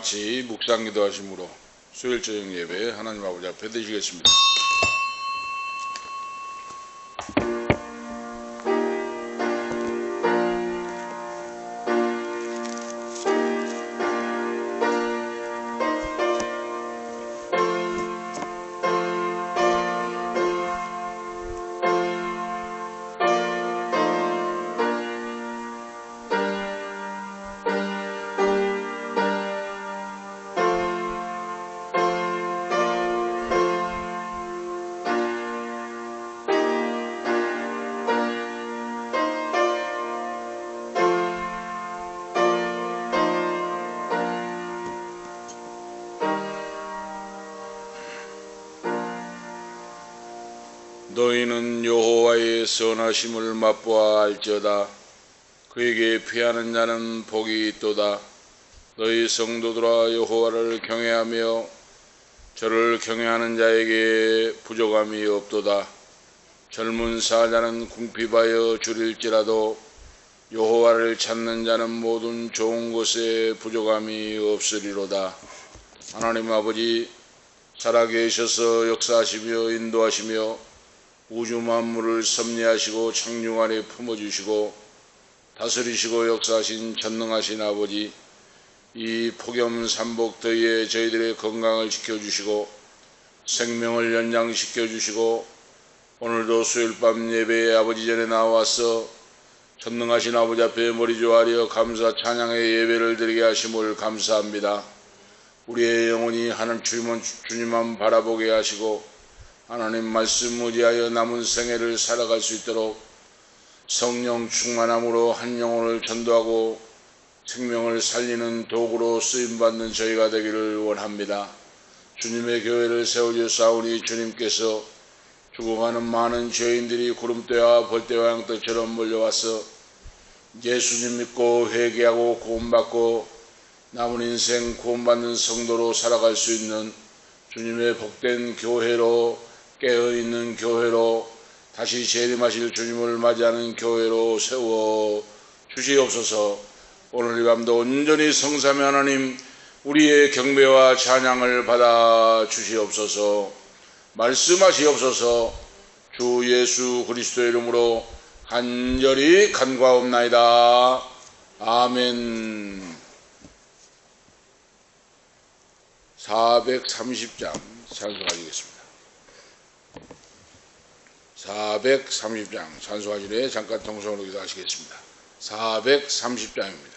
같이 묵상 기도하심으로 수요일 저녁 예배 하나님 아버지 앞에 드리겠습니다. 너희는 여호와의 선하심을 맛보아 알지어다. 그에게 피하는 자는 복이 있도다. 너희 성도들아 여호와를 경외하며 저를 경외하는 자에게 부족함이 없도다. 젊은 사자는 궁핍하여 줄일지라도 여호와를 찾는 자는 모든 좋은 것에 부족함이 없으리로다. 하나님 아버지, 살아계셔서 역사하시며 인도하시며 우주 만물을 섭리하시고 창중 안에 품어주시고 다스리시고 역사하신 전능하신 아버지, 이 폭염 삼복 더위에 저희들의 건강을 지켜주시고 생명을 연장시켜주시고 오늘도 수요일 밤 예배에 아버지 전에 나와서 전능하신 아버지 앞에 머리 조아려 감사 찬양의 예배를 드리게 하심을 감사합니다. 우리의 영혼이 하나님 주님만 바라보게 하시고 하나님 말씀 의지하여 남은 생애를 살아갈 수 있도록 성령 충만함으로 한 영혼을 전도하고 생명을 살리는 도구로 쓰임받는 저희가 되기를 원합니다. 주님의 교회를 세워주사오니 주님께서 죽어가는 많은 죄인들이 구름대와 벌대와 양떼처럼 몰려와서 예수님 믿고 회개하고 구원받고 남은 인생 구원받는 성도로 살아갈 수 있는 주님의 복된 교회로, 깨어있는 교회로, 다시 재림하실 주님을 맞이하는 교회로 세워 주시옵소서. 오늘 이 밤도 온전히 성삼위 하나님 우리의 경배와 찬양을 받아 주시옵소서. 말씀하시옵소서. 주 예수 그리스도의 이름으로 간절히 간구하옵나이다. 아멘. 430장 찬송하시겠습니다. 430장 찬송하시네 잠깐 통성으로 기도하시겠습니다. 430장입니다.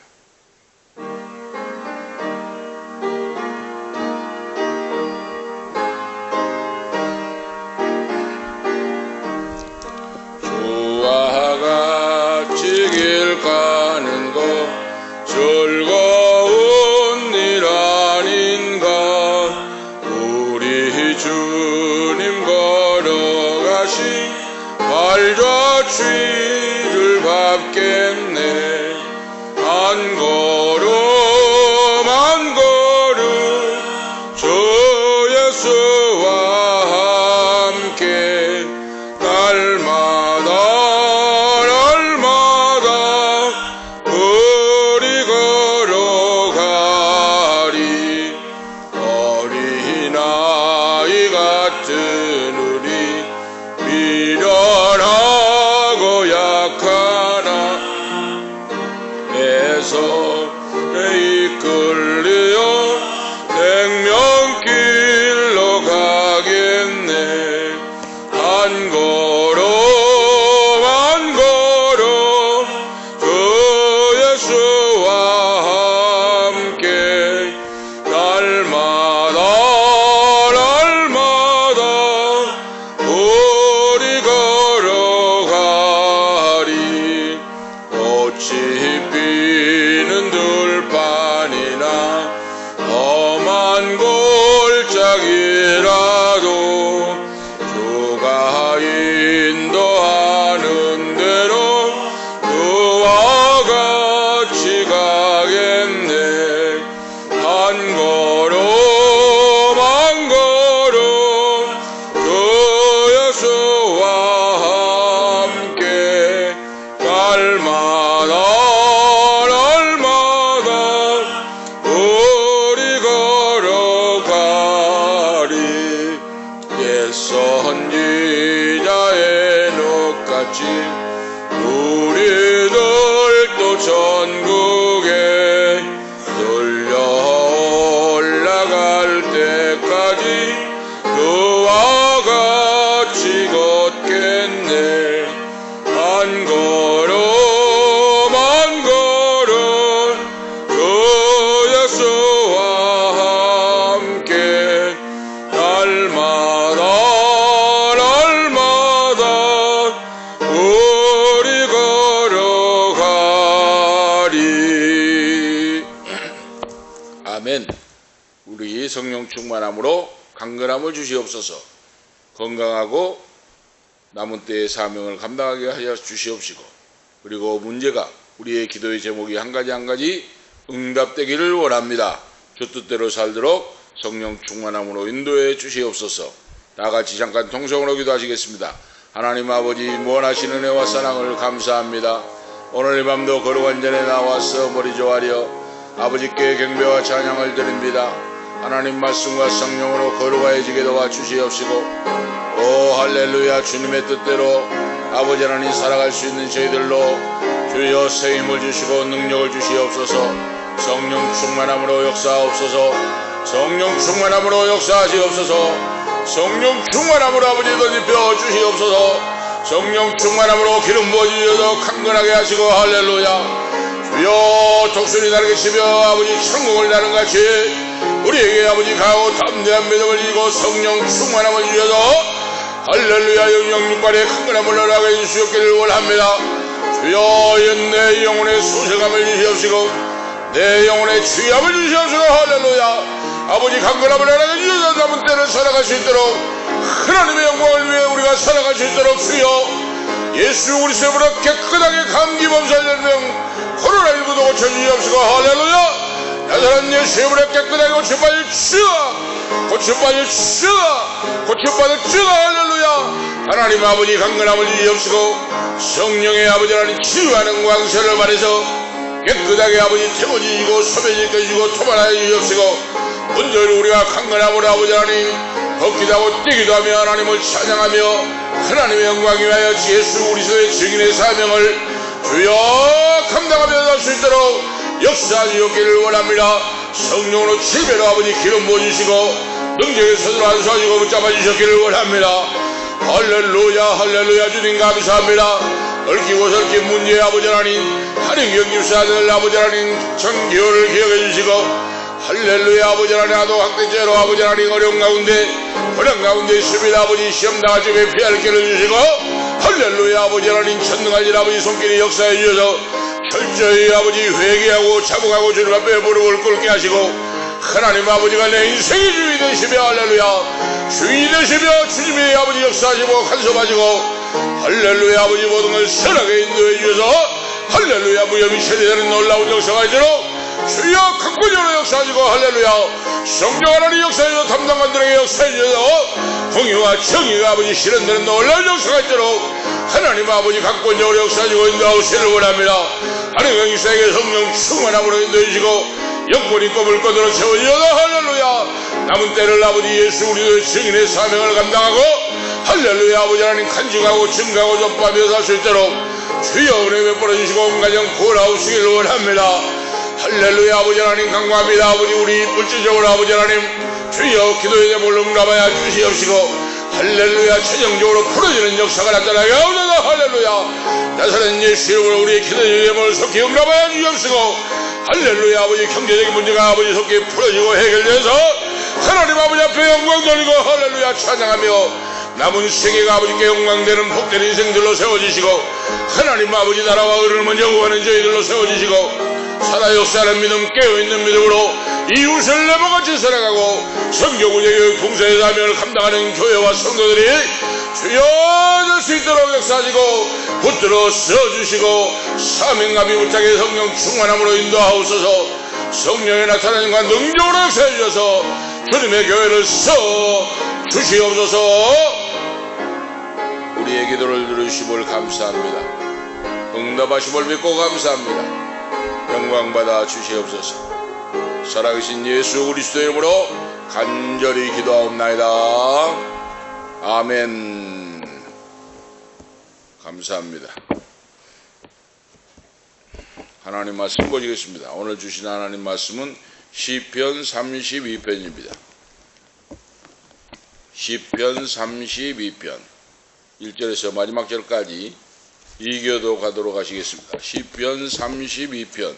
주와 같이 길 가는 것 즐거운 일 아닌가. 우리 주님 걸어가신 발자 취를 밟겠네. 한 걸음 한 걸음 주 예수와 함께 날마다 우리 걸어가리. 어린아이 같은 우리 미련하고 약하나 에서 이끌려 생명길로 가겠네. 한 걸음 한 걸음 주 예수와 함께 날마다 우리 걸어가리. 선지자의 녹같이 우리들도 천국에 들려 올라갈 때까지 그와 같이 걷겠네. 한 걸음 한 걸음 그 예수와 함께 날마다 날마다 우리 걸어가리. 아멘. 우리 성령 충만함으로 강건함을 주시옵소서. 건강하고 남은 때의 사명을 감당하게 하여 주시옵시고, 그리고 문제가 우리의 기도의 제목이 한 가지 응답되기를 원합니다. 주 뜻대로 살도록 성령 충만함으로 인도해 주시옵소서. 다같이 잠깐 통성으로 기도하시겠습니다. 하나님 아버지, 무한하신 은혜와 사랑을 감사합니다. 오늘 이 밤도 거룩한 전에 나와서 머리 조아려 아버지께 경배와 찬양을 드립니다. 하나님 말씀과 성령으로 거룩해지게 도와주시옵시고, 오 할렐루야, 주님의 뜻대로 아버지 하나님 살아갈 수 있는 저희들로 주여 새 힘을 주시고 능력을 주시옵소서. 성령 충만함으로 역사하옵소서. 성령 충만함으로 역사하시옵소서. 성령 충만함으로 아버지 덧입혀 주시옵소서. 성령 충만함으로 기름 부어주셔서 강건하게 하시고, 할렐루야. 주여 독수리 날개치며 아버지 천국을 나는 같이 우리에게 아버지 강하고 담대한 믿음을 주시고 성령 충만함을 주셔서 할렐루야, 영영 육발에 강건함을 나게 해주시옵기를 원합니다. 주여 내 영혼의 소생함을 주시옵시고 내 영혼의 취함을 주시옵시고, 할렐루야. 아버지 강건함을 나게 해주셔서 남은 때를 살아갈 수 있도록, 하나님의 영광을 위해 우리가 살아갈 수 있도록 주여 예수 그리스도로 깨끗하게 감기 범사되는 코로나19도 고쳐주시옵시고, 할렐루야. 나사렛 예수의 이름으로 깨끗하게 고쳐받을 주여, 고쳐받을 주여, 고쳐받을 주여, 할렐루야. 하나님 아버지 강건함을 주시옵시고 성령의 아버지 하나님 치유하는 광선을 발해서 깨끗하게 아버지 태워주시고 소변을 껴주시고 토만하여 주시옵시고, 먼저 우리가 강건함으로 아버지 하나님 걷기도 하고 뛰기도 하며 하나님을 찬양하며 하나님의 영광 위하여 예수 그리스도의 증인의 사명을 주여 감당하며 갈 수 있도록 역사하시옵기를 원합니다. 성령으로 7배로 아버지 기름 부어주시고 능력의 손으로 안수하시고 붙잡아 주셨기를 원합니다. 할렐루야, 할렐루야. 주님 감사합니다. 얽히고 설킨 문제의 아버지 하나님, 하령경 집사들 아버지 하나님 정기호를 기억해 주시고, 할렐루야. 아버지 하나님 아동 학대죄로 아버지 하나님 어려운 가운데 불안 가운데 있습니다. 아버지 시험 당하지에 피할 길을 주시고, 할렐루야. 아버지 하나님 천능하신 아버지 손길이 역사해 주셔서 철저히 아버지 회개하고 자복하고 주님 앞에 무릎을 꿇게 하시고, 하나님 아버지가 내 인생의 주인이 되시며, 할렐루야, 주인이 되시며 주님의 아버지 역사하시고 간섭하시고, 할렐루야. 아버지 모든 걸 선하게 인도해 주셔서 할렐루야 무혐의 세대되는 놀라운 역사가 있도록 주여 강권적으로 역사하시고, 할렐루야. 성령 하나님 역사해서 담당관들에게 역사해주셔서 공의와 정의가 아버지 실현되는 놀라운 역사가 있도록 하나님 아버지 강권적으로 역사하시고 인도하시기를 원합니다. 하나님 역사에게 성령 충만함으로 인도해주시고 영권이 꿈을 거들어 세워주셔서, 할렐루야. 남은 때를 아버지 예수 그리스도의 증인의 사명을 감당하고, 할렐루야. 아버지 하나님 간직하고 증가하고 전파하며 살 수 있도록 주여 은혜 베풀어 주시고 온 가정 구원하시기를 원합니다. 할렐루야. 아버지 하나님 강구합니다. 아버지 우리 물질적으로 아버지 하나님 주여 기도의 제목을 응답하여 주시옵시고, 할렐루야. 최종적으로 풀어지는 역사가 나타나게 하옵소서. 할렐루야. 나사렛 예수 이름으로 우리의 기도의 제목을 속히 응답하여 주시옵시고, 할렐루야. 아버지 경제적인 문제가 아버지 속히 풀어지고 해결돼서 하나님 아버지 앞에 영광 돌리고, 할렐루야, 찬양하며 남은 세계가 아버지께 영광되는 복된 인생들로 세워지시고, 하나님 아버지 나라와 의를 먼저 구하는 저희들로 세워지시고, 살아 역사하는 믿음, 깨어있는 믿음으로 이웃을 내모같이 살아가고 성교구제교육 봉사의 사명을 감당하는 교회와 성도들이 주여 될 수 있도록 역사하시고 붙들어 써주시고, 사명감이 못하게 성령 충만함으로 인도하옵소서. 성령의 나타나는과 능력으로 역사해 주셔서 주님의 교회를 써 주시옵소서. 우리의 기도를 들으심을 감사합니다. 응답하심을 믿고 감사합니다. 영광받아 주시옵소서. 살아계신 예수 그리스도의 이름으로 간절히 기도하옵나이다. 아멘. 감사합니다. 하나님 말씀 보시겠습니다. 오늘 주신 하나님 말씀은 시편 32편입니다. 시편 32편 1절에서 마지막 절까지 이교도 가도록 하시겠습니다. 시편 32편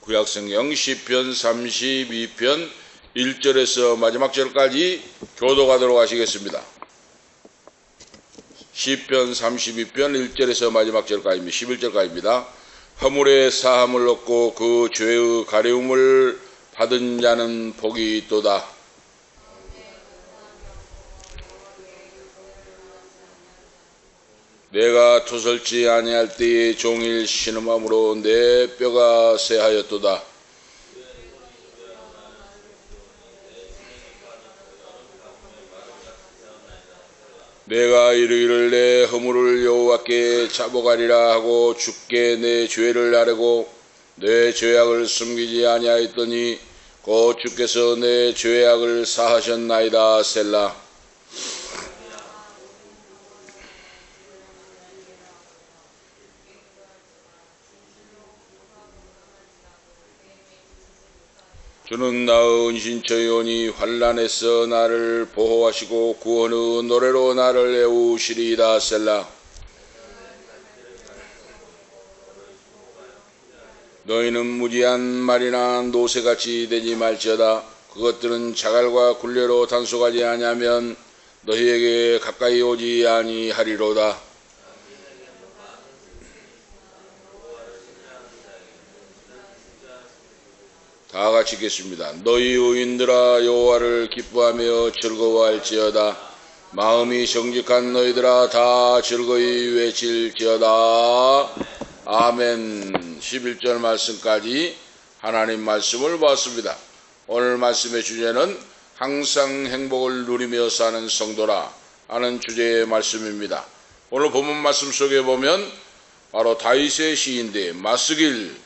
구약성경 시편 32편 1절에서 마지막 절까지 교도 가도록 하시겠습니다. 시편 32편 1절에서 마지막 절까지입니다. 11절까지입니다. 허물의 사함을 얻고 그 죄의 가려움을 받은 자는 복이 있도다. 내가 토설지 아니할 때에 종일 신음함으로 내 뼈가 쇠하였도다. 내가 이르기를 내 허물을 여호와께 자복하리라 하고 주께 내 죄를 아뢰고 내 죄악을 숨기지 아니하였더니 곧 주께서 내 죄악을 사하셨나이다. 셀라. 주는 나의 은신처이오니 환난에서 나를 보호하시고 구원의 노래로 나를 애우시리이다. 셀라. 너희는 무지한 말이나 노새같이 되지 말지어다. 그것들은 자갈과 굴레로 단속하지 아니하면 너희에게 가까이 오지 아니하리로다. 다 같이 읽겠습니다. 너희 의인들아 여호와를 기뻐하며 즐거워할지어다. 마음이 정직한 너희들아 다 즐거이 외칠지어다. 아멘. 11절 말씀까지 하나님 말씀을 보았습니다. 오늘 말씀의 주제는 항상 행복을 누리며 사는 성도라 하는 주제의 말씀입니다. 오늘 본문 말씀 속에 보면 바로 다윗의 시인데 마스길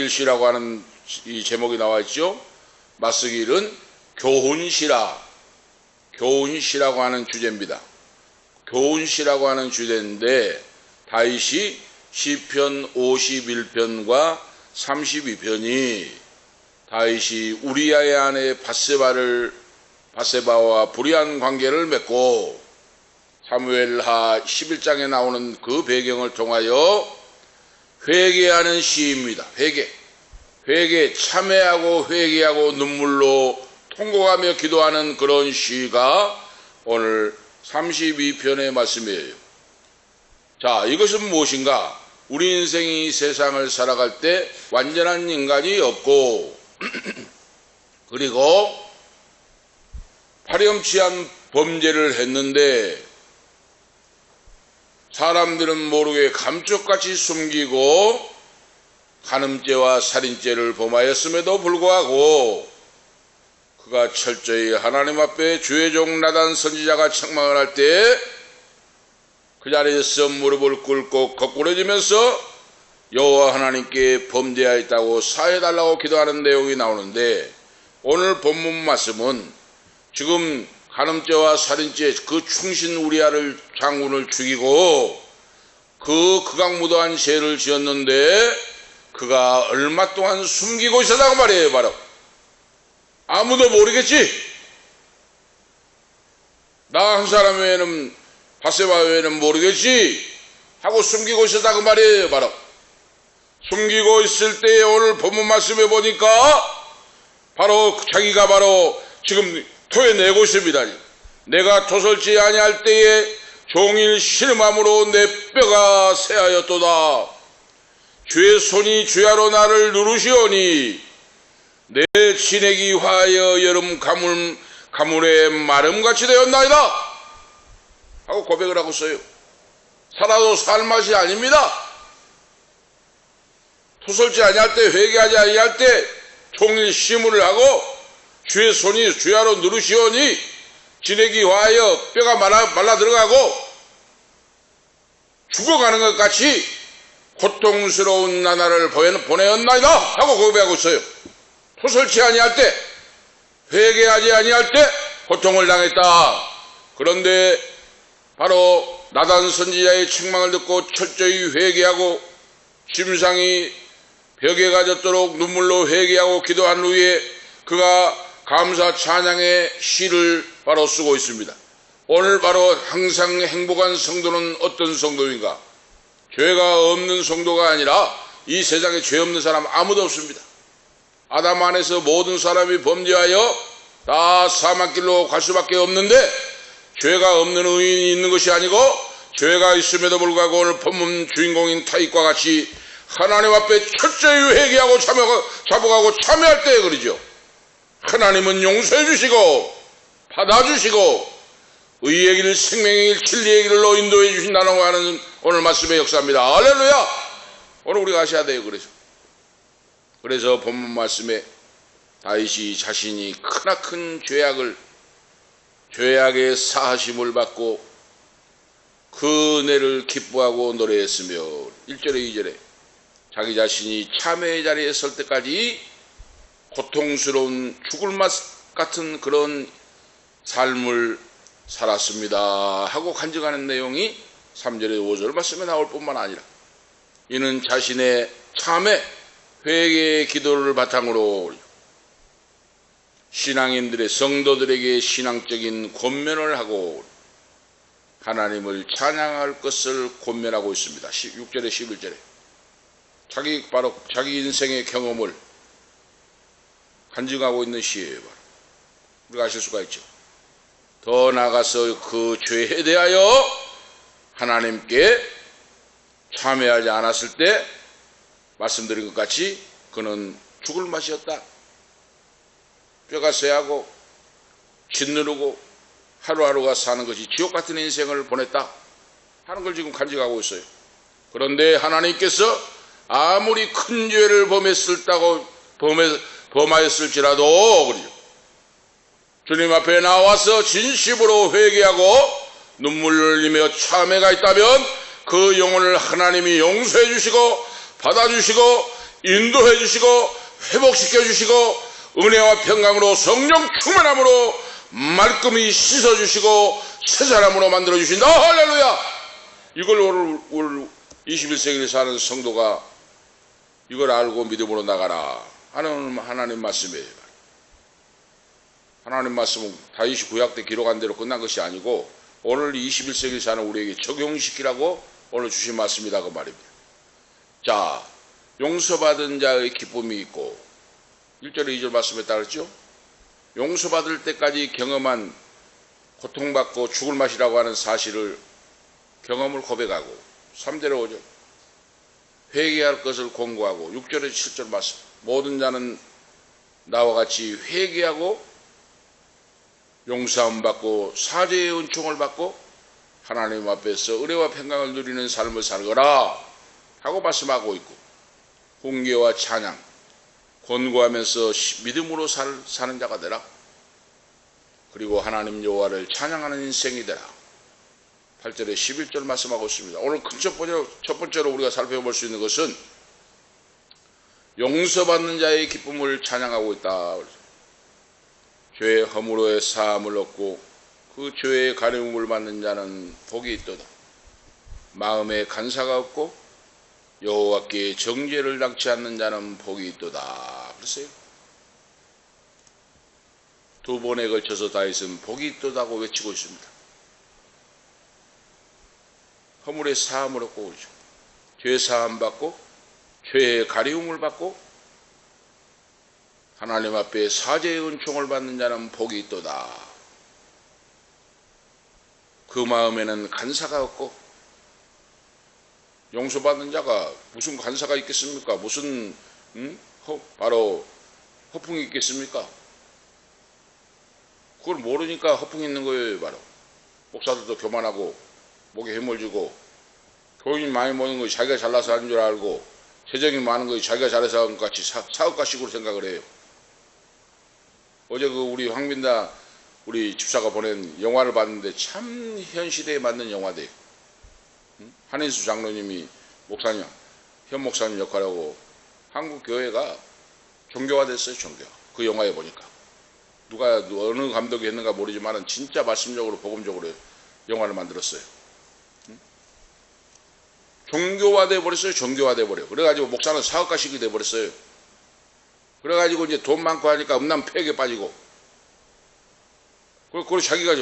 시라고 하는 이 제목이 나와 있죠. 마스길은 교훈시라고 하는 주제입니다. 교훈시라고 하는 주제인데 다윗이 시편 51편과 32편이 다윗이 우리아의 아내 바세바와 불의한 관계를 맺고 사무엘하 11장에 나오는 그 배경을 통하여 회개하는 시입니다. 회개, 참회하고 회개하고 눈물로 통곡하며 기도하는 그런 시가 오늘 32편의 말씀이에요. 자, 이것은 무엇인가? 우리 인생이 세상을 살아갈 때 완전한 인간이 없고 그리고 파렴치한 범죄를 했는데 사람들은 모르게 감쪽같이 숨기고 간음죄와 살인죄를 범하였음에도 불구하고 그가 철저히 하나님 앞에 주의 종 나단 선지자가 책망을 할 때 그 자리에서 무릎을 꿇고 거꾸러지면서 여호와 하나님께 범죄하였다고 사해달라고 기도하는 내용이 나오는데 오늘 본문 말씀은 지금 간음죄와 살인죄 그 충신 우리아를 장군을 죽이고 그 극악무도한 죄를 지었는데 그가 얼마 동안 숨기고 있었다고 말이에요. 바로 아무도 모르겠지. 나 한 사람 외에는 바세바 외에는 모르겠지 하고 숨기고 있었다고 말이에요. 바로 숨기고 있을 때에 오늘 본문 말씀에 보니까 바로 자기가 바로 지금 토해내고 있습니다. 내가 토설지 아니할 때에 종일 신음함으로 내 뼈가 쇠하였도다. 주의 손이 주야로 나를 누르시오니 내 진액이 화하여 여름 가물의 마름같이 되었나이다 하고 고백을 하고 있어요. 살아도 살 맛이 아닙니다. 토설지 아니할 때, 회개하지 아니할 때 종일 시무를 하고 주의 손이 주야로 누르시오니 진액이 화하여 뼈가 말라 들어가고 죽어가는 것 같이 고통스러운 나날을 보내었나이다 하고 고백하고 있어요. 토설치 아니할 때, 회개하지 아니할 때 고통을 당했다. 그런데 바로 나단 선지자의 책망을 듣고 철저히 회개하고 심상이 벽에 가졌도록 눈물로 회개하고 기도한 후에 그가 감사 찬양의 시를 바로 쓰고 있습니다. 오늘 바로 항상 행복한 성도는 어떤 성도인가? 죄가 없는 성도가 아니라 이 세상에 죄 없는 사람 아무도 없습니다. 아담 안에서 모든 사람이 범죄하여 다 사망길로 갈 수밖에 없는데 죄가 없는 의인이 있는 것이 아니고 죄가 있음에도 불구하고 오늘 본문 주인공인 타익과 같이 하나님 앞에 철저히 회개하고 자복하고 참여할 때 그러죠. 하나님은 용서해 주시고 받아주시고 의의 길, 생명의 길, 진리의 길로 인도해 주신다는 하는 오늘 말씀의 역사입니다. 할렐루야! 오늘 우리가 아셔야 돼요. 그래서 본문 말씀에 다윗이 자신이 크나큰 죄악의 사하심을 받고 그 은혜를 기뻐하고 노래했으며 1절에 2절에 자기 자신이 참회의 자리에 설 때까지 고통스러운 죽을 맛 같은 그런 삶을 살았습니다 하고 간증하는 내용이 3절에 5절 말씀에 나올 뿐만 아니라 이는 자신의 참회 회개의 기도를 바탕으로 신앙인들의 성도들에게 신앙적인 권면을 하고 하나님을 찬양할 것을 권면하고 있습니다. 6절에 11절에 자기 인생의 경험을 간증하고 있는 시예요. 우리가 아실 수가 있죠. 더 나아가서 그 죄에 대하여 하나님께 참회하지 않았을 때 말씀드린 것 같이 그는 죽을 맛이었다. 뼈가 쇠하고 짓누르고 하루하루가 사는 것이 지옥 같은 인생을 보냈다 하는 걸 지금 간증하고 있어요. 그런데 하나님께서 아무리 큰 죄를 범하였을지라도 그러죠. 주님 앞에 나와서 진심으로 회개하고 눈물을 흘리며 참회가 있다면 그 영혼을 하나님이 용서해 주시고 받아주시고 인도해 주시고 회복시켜 주시고 은혜와 평강으로 성령 충만함으로 말끔히 씻어주시고 새 사람으로 만들어 주신다. 할렐루야! 이걸 오늘 21세기를 사는 성도가 이걸 알고 믿음으로 나가라 하는 하나님 말씀이에요. 하나님 말씀은 다윗이 구약 때 기록한 대로 끝난 것이 아니고 오늘 21세기를 사는 우리에게 적용시키라고 오늘 주신 말씀이다 그 말입니다. 자, 용서받은 자의 기쁨이 있고 1절 2절 말씀에 따르죠. 용서받을 때까지 경험한 고통받고 죽을 맛이라고 하는 사실을 경험을 고백하고 3절에 5절 회개할 것을 권고하고 6절에 7절 말씀 모든 자는 나와 같이 회개하고 용서함 받고 사죄의 은총을 받고 하나님 앞에서 은혜와 평강을 누리는 삶을 살거라 하고 말씀하고 있고 훈계와 찬양 권고하면서 믿음으로 사는 자가 되라. 그리고 하나님 여호와를 찬양하는 인생이 되라. 8절에 11절 말씀하고 있습니다. 오늘 큰 첫 번째로 우리가 살펴볼 수 있는 것은 용서받는 자의 기쁨을 찬양하고 있다. 죄의 허물의 사함을 얻고 그 죄의 가려움을 받는 자는 복이 있도다. 마음에 간사가 없고 여호와께 정죄를 당치 않는 자는 복이 있도다. 그랬어요. 두 번에 걸쳐서 다윗은 복이 있도다고 외치고 있습니다. 허물의 사함을 얻고 그러죠. 죄 사함 받고 죄의 가리움을 받고 하나님 앞에 사죄의 은총을 받는 자는 복이 있도다. 그 마음에는 간사가 없고 용서받는 자가 무슨 간사가 있겠습니까? 무슨 바로 허풍이 있겠습니까? 그걸 모르니까 허풍이 있는 거예요. 바로 목사들도 교만하고 목에 힘을 주고 교인이 많이 모는 것이 자기가 잘나서 하는 줄 알고 재정이 많은 것이 자기가 잘해서 하는 것 같이 사업가식으로 생각을 해요. 어제 그 우리 황민다 우리 집사가 보낸 영화를 봤는데 참 현 시대에 맞는 영화대요. 한인수 장로님이 목사님, 현 목사님 역할하고 한국 교회가 종교화됐어요. 종교. 그 영화에 보니까 누가 어느 감독이 했는가 모르지만은 진짜 말씀적으로 복음적으로 영화를 만들었어요. 종교화돼 버렸어요. 종교화돼 버려. 그래가지고 목사는 사업가식이 돼 버렸어요. 그래가지고 이제 돈 많고 하니까 음란 폐역에 빠지고. 그리고 자기가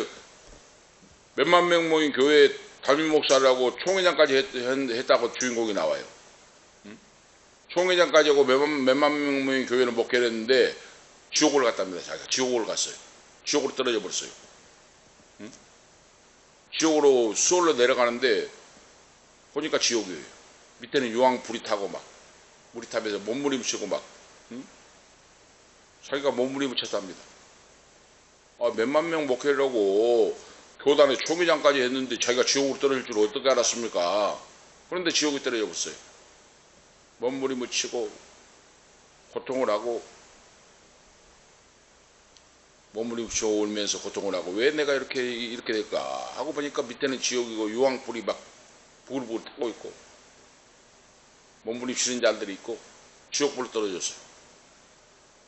몇만 명 모인 교회 담임 목사라고 총회장까지 했다고 주인공이 나와요. 총회장까지 하고 몇만 명 모인 교회는 목회를 했는데 지옥을 갔답니다. 자기가 지옥을 갔어요. 지옥으로 떨어져 버렸어요. 지옥으로 수월로 내려가는데 보니까 지옥이에요. 밑에는 유황 불이 타고 막 물이 타면서 몸부림치고 막 자기가 몸부림쳤답니다. 몇만 명 목회를 하고 교단의 총회장까지 했는데 자기가 지옥으로 떨어질 줄 어떻게 알았습니까? 그런데 지옥에 떨어져 버렸어요. 몸부림치고 고통을 하고 몸부림치고 울면서 고통을 하고 왜 내가 이렇게 될까 하고 보니까 밑에는 지옥이고 유황불이 막 부글부글 타고 있고 몸부림치는 자들이 있고 지옥불로 떨어졌어요.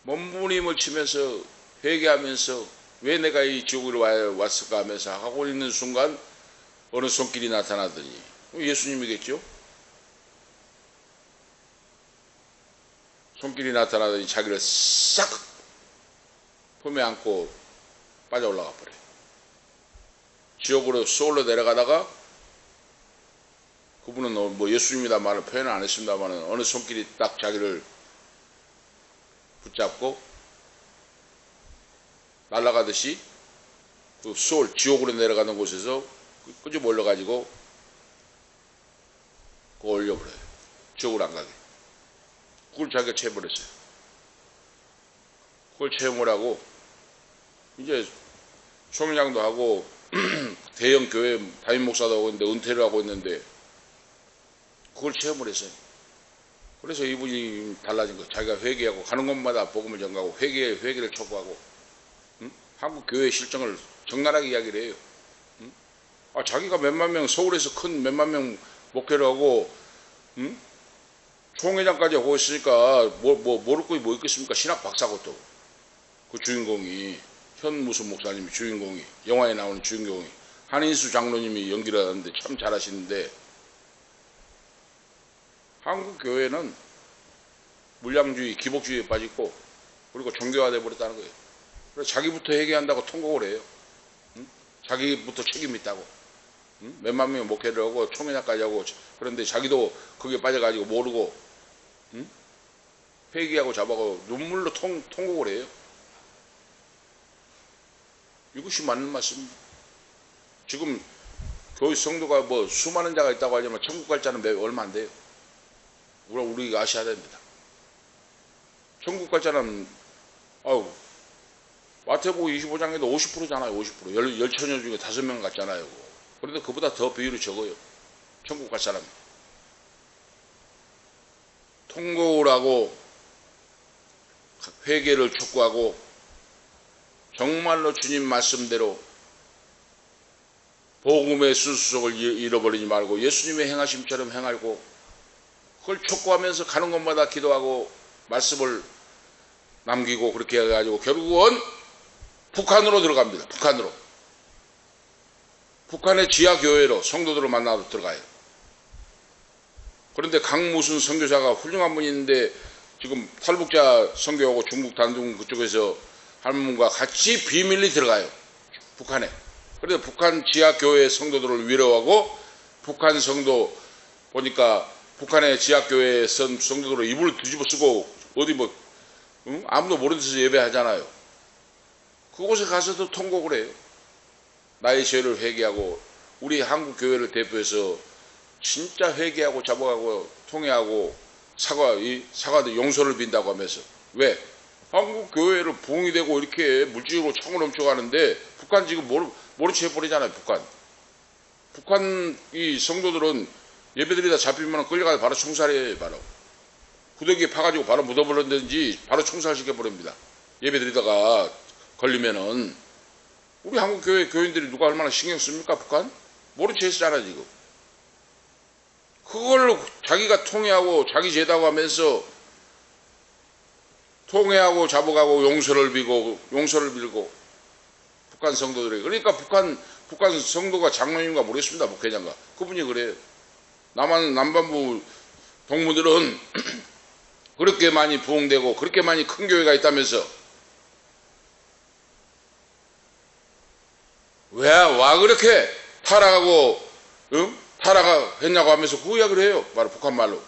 몸부림을 치면서 회개하면서 왜 내가 이 지옥으로 왔을까 하면서 하고 있는 순간 어느 손길이 나타나더니 예수님이겠죠? 손길이 나타나더니 자기를 싹 품에 안고 빠져 올라가 버려요. 지옥으로 수월로 내려가다가 그분은 뭐 예수님이다만은 표현을 안 했습니다만은 어느 손길이 딱 자기를 붙잡고 날아가듯이 그 수월 지옥으로 내려가는 곳에서 끄집어 올려가지고 그거 올려버려요. 지옥으로 안 가게. 그걸 자기가 채워버렸어요. 그걸 체험을 하고 이제 총회장도 하고 대형 교회 담임 목사도 하고 있는데 은퇴를 하고 있는데 그걸 체험을 했어요. 그래서 이분이 달라진 거예요. 자기가 회개하고 가는 곳마다 복음을 전가하고 회개를 촉구하고 한국 교회의 실정을 적나라하게 이야기를 해요. 자기가 몇만 명 서울에서 큰 몇만 명 목회를 하고 총회장까지 하고 있으니까 모를 거이 뭐 있겠습니까? 신학 박사고 또 그 주인공이 현 무슨 목사님이 주인공이 영화에 나오는 주인공이 한인수 장로님이 연기를 하는데 참 잘하시는데 한국 교회는 물량주의, 기복주의에 빠지고 그리고 종교화돼 버렸다는 거예요. 그래서 자기부터 회개한다고 통곡을 해요. 자기부터 책임이 있다고. 몇만 명이 목회를 하고 총회장까지 하고 그런데 자기도 거기에 빠져가지고 모르고 회개하고 잡아가고 눈물로 통곡을 해요. 이것이 맞는 말씀입니다. 지금 교회 성도가 뭐 수많은 자가 있다고 하지만 천국 갈 자는 얼마 안 돼요. 우리가 아셔야 됩니다. 천국 갈 자는 마태복음 25장에도 50%잖아요. 50%. 열 처녀 중에 5명 갔잖아요. 그런데 그보다 더 비율이 적어요. 천국 갈 사람이. 통곡을 하고 회개를 촉구하고 정말로 주님 말씀대로 복음의 수수속을 잃어버리지 말고 예수님의 행하심처럼 행하고 그걸 촉구하면서 가는 곳마다 기도하고 말씀을 남기고 그렇게 해가지고 결국은 북한으로 들어갑니다. 북한의 지하교회로 성도들을 만나러 들어가요. 그런데 강무순 선교사가 훌륭한 분이 있는데 지금 탈북자 선교하고 중국 단둥 그쪽에서 한 분과 같이 비밀리 들어가요. 북한에. 그래서 북한 지하교회 성도들을 위로하고 북한 성도 보니까 북한의 지하교회 성도들을 이불을 뒤집어 쓰고 어디 아무도 모르는 데서 예배하잖아요. 그곳에 가서도 통곡을 해요. 나의 죄를 회개하고 우리 한국 교회를 대표해서 진짜 회개하고 잡아가고 통회하고 사과도 용서를 빈다고 하면서 왜? 한국 교회를 부흥이 되고 이렇게 물질적으로 총을 넘쳐가는데 북한 지금 모른 채 해버리잖아요. 북한 이 성도들은 예배드리다 잡히면 끌려가서 바로 총살해요. 바로 구더기에 파가지고 바로 묻어버렸든지 바로 총살시켜버립니다. 예배드리다가 걸리면은 우리 한국 교회 교인들이 누가 얼마나 신경 씁니까? 북한? 모른 채 했잖아 지금. 그걸 자기가 통회하고 자기 죄다고 하면서 통회하고 자복하고 용서를 빌고 북한 성도들에게. 그러니까 북한 성도가 장로님과 모르겠습니다. 목회장가 그분이 그래요. 남반부 동무들은 그렇게 많이 부흥되고 그렇게 많이 큰 교회가 있다면서 왜 와 그렇게 타락하고 타락했냐고 하면서 그 이야기를 해요. 바로 북한 말로.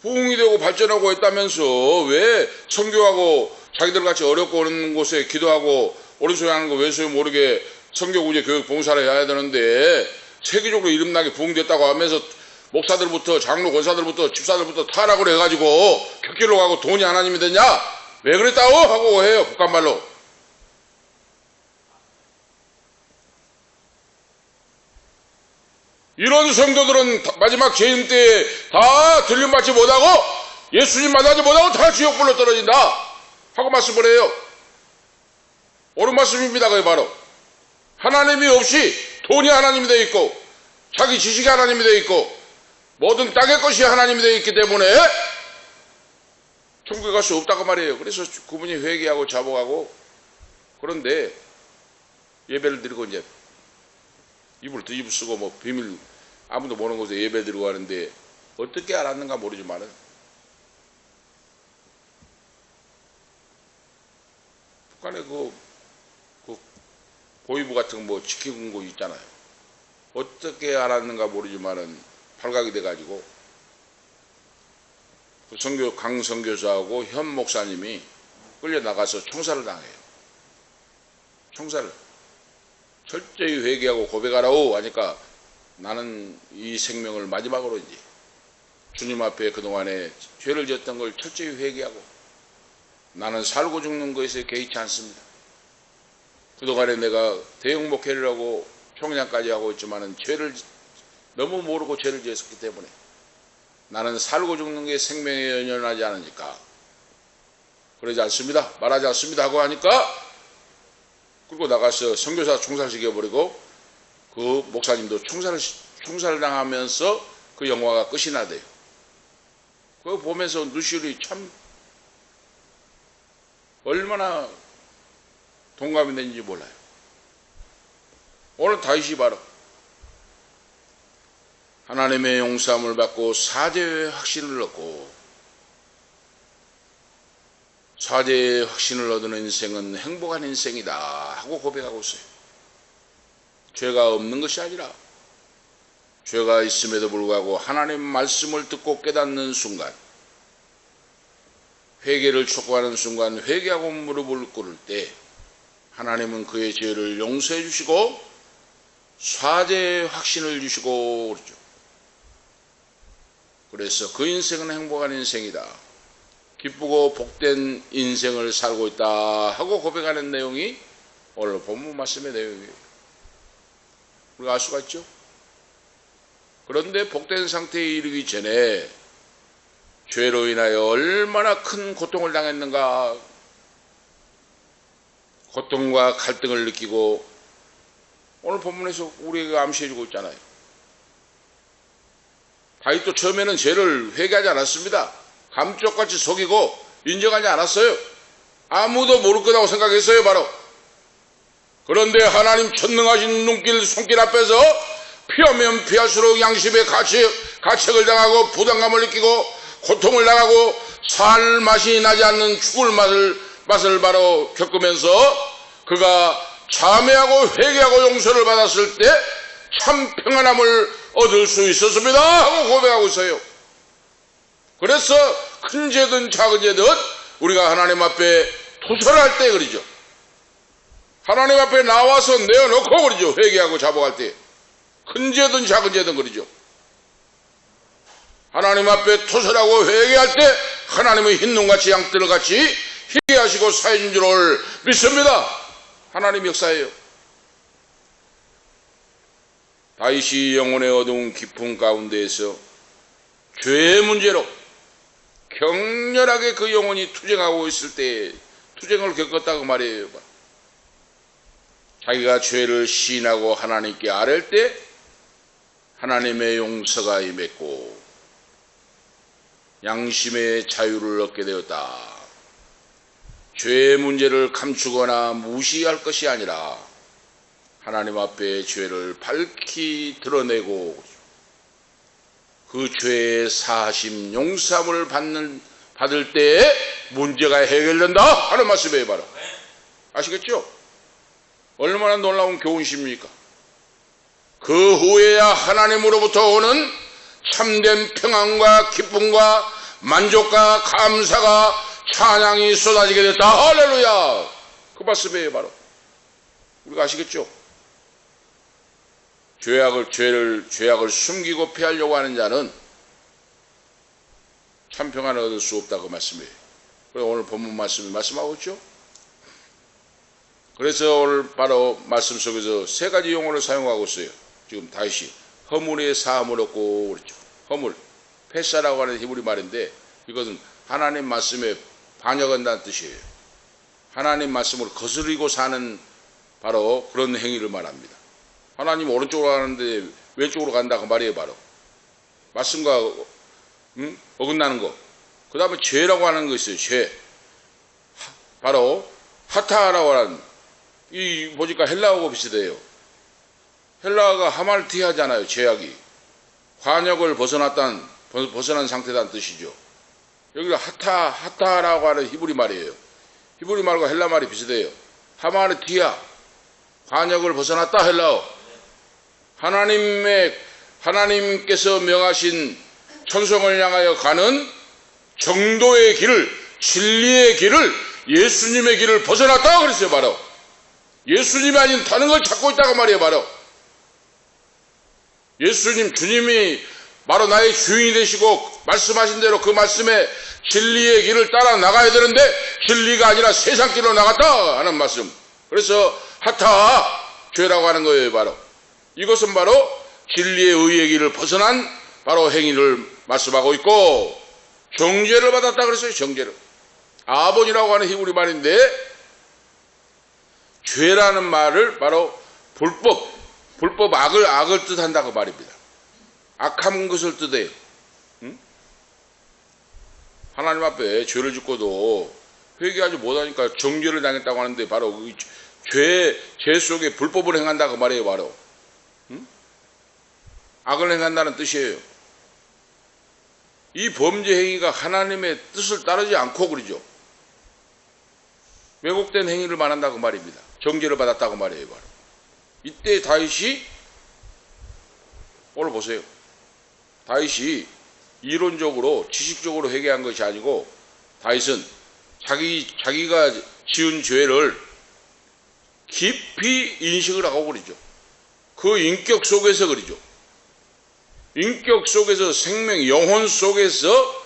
부흥이 되고 발전하고 했다면서 왜 선교하고 자기들 같이 어렵고 어는 곳에 기도하고 오른손에 하는 거 왼손에 모르게 선교구제 교육 봉사를 해야 되는데 세계적으로 이름나게 부흥됐다고 하면서 목사들부터 장로 권사들부터 집사들부터 타락을 해가지고 격길로 가고 돈이 하나님이 됐냐? 왜 그랬다고? 하고 해요. 북한 말로. 이런 성도들은 마지막 재임 때에 다 들림받지 못하고 예수님 만나지 못하고 다 지옥불로 떨어진다 하고 말씀을 해요. 옳은 말씀입니다. 그게 바로 하나님이 없이 돈이 하나님이 되어 있고 자기 지식이 하나님이 되어 있고 모든 땅의 것이 하나님이 되어 있기 때문에 천국에 갈 수 없다고 말이에요. 그래서 그분이 회개하고 자복하고 그런데 예배를 드리고 이제 입을 쓰고 뭐 비밀 아무도 모르는 곳에 예배 드리고 하는데 어떻게 알았는가 모르지만은 북한에 그 보위부 같은 거 뭐 지키는 곳 있잖아요. 어떻게 알았는가 모르지만은 발각이 돼가지고 그 강 선교사하고 현 목사님이 끌려 나가서 총살을 당해요. 총살을. 철저히 회개하고 고백하라고 하니까 나는 이 생명을 마지막으로 이제 주님 앞에 그동안에 죄를 지었던 걸 철저히 회개하고 나는 살고 죽는 것에 개의치 않습니다. 그동안에 내가 대형 목회를 하고 총장까지 하고 있지만은 죄를 너무 모르고 죄를 지었기 때문에 나는 살고 죽는 게 생명에 연연하지 않으니까 그러지 않습니다. 말하지 않습니다 하고 하니까 끌고 나가서 선교사 총살시켜버리고 그 목사님도 총살당하면서 그 영화가 끝이 나대요. 그거 보면서 누시울이 참 얼마나 동감이 되는지 몰라요. 오늘 다윗이 바로 하나님의 용서함을 받고 사죄의 확신을 얻고 사죄의 확신을 얻은 인생은 행복한 인생이다 하고 고백하고 있어요. 죄가 없는 것이 아니라 죄가 있음에도 불구하고 하나님 말씀을 듣고 깨닫는 순간 회개를 촉구하는 순간 회개하고 무릎을 꿇을 때 하나님은 그의 죄를 용서해 주시고 사죄의 확신을 주시고 그러죠. 그래서 그 인생은 행복한 인생이다. 기쁘고 복된 인생을 살고 있다 하고 고백하는 내용이 오늘 본문 말씀의 내용이에요. 우리가 알 수가 있죠. 그런데 복된 상태에 이르기 전에 죄로 인하여 얼마나 큰 고통을 당했는가, 고통과 갈등을 느끼고 오늘 본문에서 우리에게 암시해주고 있잖아요. 다윗도 처음에는 죄를 회개하지 않았습니다. 감쪽같이 속이고 인정하지 않았어요. 아무도 모를 거라고 생각했어요. 바로. 그런데 하나님 전능하신 눈길 손길 앞에서 피하면 피할수록 양심의 가책을 당하고 부담감을 느끼고 고통을 당하고 살 맛이 나지 않는 죽을 맛을 바로 겪으면서 그가 참회하고 회개하고 용서를 받았을 때 참 평안함을 얻을 수 있었습니다 하고 고백하고 있어요. 그래서 큰 죄든 작은 죄든 우리가 하나님 앞에 토설할 때 그러죠. 하나님 앞에 나와서 내어놓고 그러죠. 회개하고 자복할 때 큰 죄든 작은 죄든 그러죠. 하나님 앞에 토설하고 회개할 때 하나님의 흰눈같이 양떼를같이 희게 하시고 사해준 줄을 믿습니다. 하나님 역사예요. 다윗이 영혼의 어두운 깊은 가운데에서 죄의 문제로 격렬하게 그 영혼이 투쟁하고 있을 때 투쟁을 겪었다고 말이에요. 자기가 죄를 시인하고 하나님께 아랠 때 하나님의 용서가 임했고 양심의 자유를 얻게 되었다. 죄의 문제를 감추거나 무시할 것이 아니라 하나님 앞에 죄를 밝히 드러내고 그 죄의 사하심 용서함을 받을 때에 문제가 해결된다 하는 말씀이에요. 바로 아시겠죠? 얼마나 놀라운 교훈입니까? 그 후에야 하나님으로부터 오는 참된 평안과 기쁨과 만족과 감사가 찬양이 쏟아지게 됐다. 할렐루야! 그 말씀이에요. 바로 우리가 아시겠죠? 죄악을 숨기고 피하려고 하는 자는 참 평안을 얻을 수 없다. 그 말씀이에요. 그래서 오늘 본문 말씀이 말씀하고 있죠. 그래서 오늘 바로 말씀 속에서 세 가지 용어를 사용하고 있어요. 지금 다시 허물의 사함을 얻고 그랬죠. 허물, 패사라고 하는 히브리 말인데 이것은 하나님 말씀에 반역한다는 뜻이에요. 하나님 말씀을 거스르고 사는 바로 그런 행위를 말합니다. 하나님 오른쪽으로 가는데 왼쪽으로 간다 그 말이에요. 바로 말씀과 어긋나는 거. 그 다음에 죄라고 하는 거 있어요. 죄. 바로 하타라고 하는 이 보니까 헬라어가 비슷해요. 헬라어가 하말티하잖아요. 죄악이 관역을 벗어난 상태라는 뜻이죠. 여기가 하타라고 하는 히브리 말이에요. 히브리 말과 헬라 말이 비슷해요. 하말티아 관역을 벗어났다. 헬라어. 하나님께서 명하신 천성을 향하여 가는 정도의 길을, 진리의 길을, 예수님의 길을 벗어났다 그랬어요. 바로 예수님이 아닌 다른 걸 찾고 있다고 말이에요. 바로 예수님, 주님이 바로 나의 주인이 되시고 말씀하신 대로 그 말씀에 진리의 길을 따라 나가야 되는데 진리가 아니라 세상 길로 나갔다 하는 말씀. 그래서 하타, 죄라고 하는 거예요. 바로 이것은 바로 진리의 의의 길을 벗어난 바로 행위를 말씀하고 있고, 정죄를 받았다 그랬어요. 정죄를. 아본이라고 하는 히브리 말인데 죄라는 말을 바로 불법 악을 뜻한다고 말입니다. 악한 것을 뜻해요. 하나님 앞에 죄를 짓고도 회개하지 못하니까 정죄를 당했다고 하는데 바로 그 죄 속에 불법을 행한다고 말해요. 바로 악을 행한다는 뜻이에요. 이 범죄 행위가 하나님의 뜻을 따르지 않고 그러죠. 왜곡된 행위를 말한다고 말입니다. 정죄를 받았다고 말해요. 바로 이때 다윗이 오늘 보세요. 다윗이 이론적으로 지식적으로 회개한 것이 아니고 다윗은 자기가 지은 죄를 깊이 인식을 하고 그러죠. 그 인격 속에서 그러죠. 인격 속에서 생명, 영혼 속에서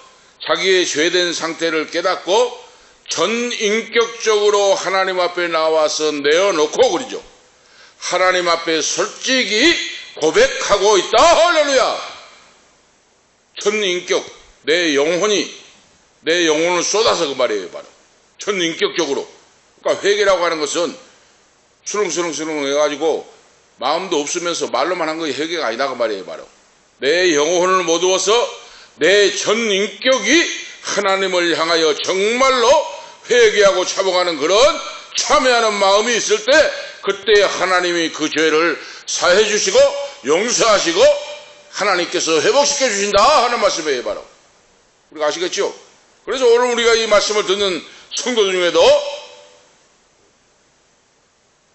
자기의 죄된 상태를 깨닫고 전인격적으로 하나님 앞에 나와서 내어놓고 그러죠. 하나님 앞에 솔직히 고백하고 있다. 할렐루야. 전인격, 내 영혼을 쏟아서 그 말이에요. 바로 전인격적으로. 그러니까 회개라고 하는 것은 수렁수렁 해가지고 마음도 없으면서 말로만 한 것이 회개가 아니다 그 말이에요. 바로 내 영혼을 모두어서 내 전인격이 하나님을 향하여 정말로 회개하고 차복하는 그런 참여하는 마음이 있을 때 그때 하나님이 그 죄를 사해 주시고 용서하시고 하나님께서 회복시켜 주신다 하는 말씀이에요. 바로 우리가 아시겠죠? 그래서 오늘 우리가 이 말씀을 듣는 성도 중에도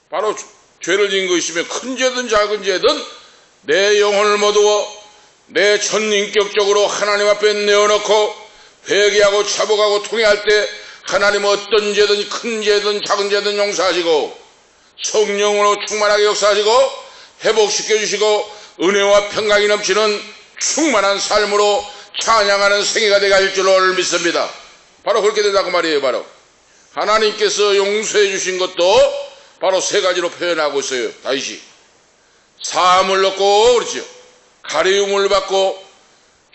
바로 죄를 지은 거 있으면 큰 죄든 작은 죄든 내 영혼을 모두어 내 전인격적으로 하나님 앞에 내어놓고 회개하고 차복하고 통회할 때 하나님 어떤 죄든 큰 죄든 작은 죄든 용서하시고 성령으로 충만하게 역사하시고 회복시켜 주시고 은혜와 평강이 넘치는 충만한 삶으로 찬양하는 생애가 되게 할 줄을 믿습니다. 바로 그렇게 된다고 말이에요. 바로 하나님께서 용서해 주신 것도 바로 세 가지로 표현하고 있어요. 다윗이 사함을 얻고 그렇죠. 가리움을 받고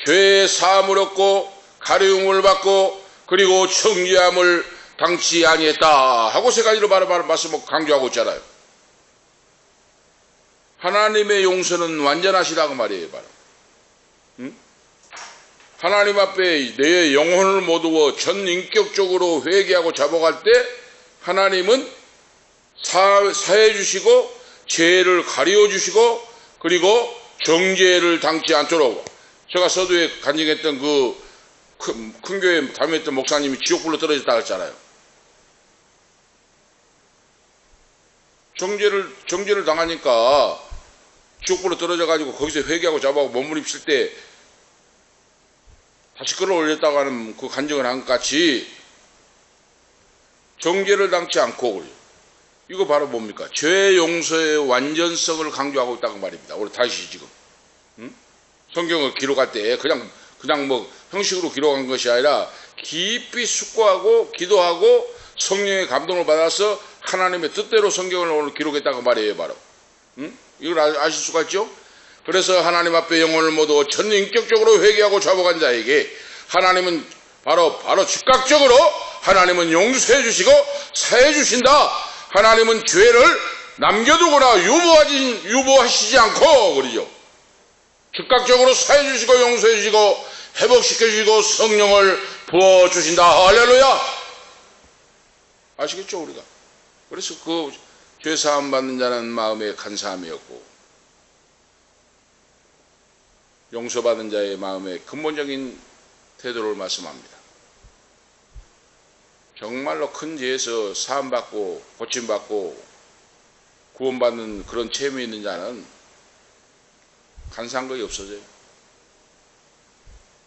죄의 사함을 얻고 가리움을 받고 그리고 정죄함을 당치 아니했다 하고 세 가지로 바로 말씀을 강조하고 있잖아요. 하나님의 용서는 완전하시다고 말이에요. 바로 하나님 앞에 내 영혼을 모두어 전인격적으로 회개하고 자복할 때 하나님은 사해 주시고 죄를 가리워 주시고 그리고 정죄를 당치 않도록, 제가 서두에 간증했던 그 큰 교회 담임했던 목사님이 지옥불로 떨어졌다 했잖아요. 정죄를 당하니까 지옥불로 떨어져 가지고 거기서 회개하고 자복하고 몸부림칠 때 다시 끌어올렸다고 하는 그 간증을 한 것 같이 정죄를 당치 않고, 이거 바로 뭡니까? 죄 용서의 완전성을 강조하고 있다고 말입니다. 우리 다시 지금 성경을 기록할 때 그냥 뭐 형식으로 기록한 것이 아니라 깊이 숙고하고 기도하고 성령의 감동을 받아서 하나님의 뜻대로 성경을 오늘 기록했다고 말이에요. 바로 이걸 아실 수가 있죠? 그래서 하나님 앞에 영혼을 모두 전인격적으로 회개하고 자복한 자에게 하나님은 바로 즉각적으로 하나님은 용서해 주시고 사해 주신다. 하나님은 죄를 남겨두거나 유보하시지 않고 그러죠. 즉각적으로 사해 주시고 용서해 주시고 회복시켜 주시고 성령을 부어 주신다. 할렐루야. 아시겠죠, 우리가? 그래서 그 죄 사함 받는 자는 마음에 간사함이었고 용서받은 자의 마음에 근본적인 태도를 말씀합니다. 정말로 큰 죄에서 사함받고 고침받고 구원받는 그런 체험이 있는 자는 간사한 것이 없어져요.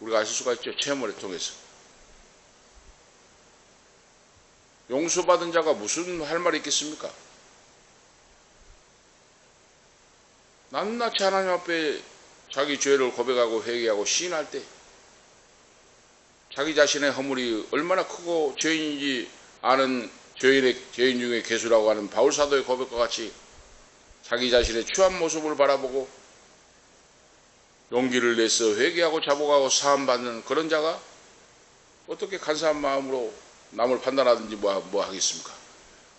우리가 아실 수가 있죠. 체험을 통해서. 용서받은 자가 무슨 할 말이 있겠습니까? 낱낱이 하나님 앞에 자기 죄를 고백하고 회개하고 시인할 때 자기 자신의 허물이 얼마나 크고 죄인인지 아는 죄인 중에 괴수라고 하는 바울사도의 고백과 같이 자기 자신의 추한 모습을 바라보고 용기를 내서 회개하고 자복하고 사함받는 그런 자가 어떻게 간사한 마음으로 남을 판단하든지 뭐 하겠습니까?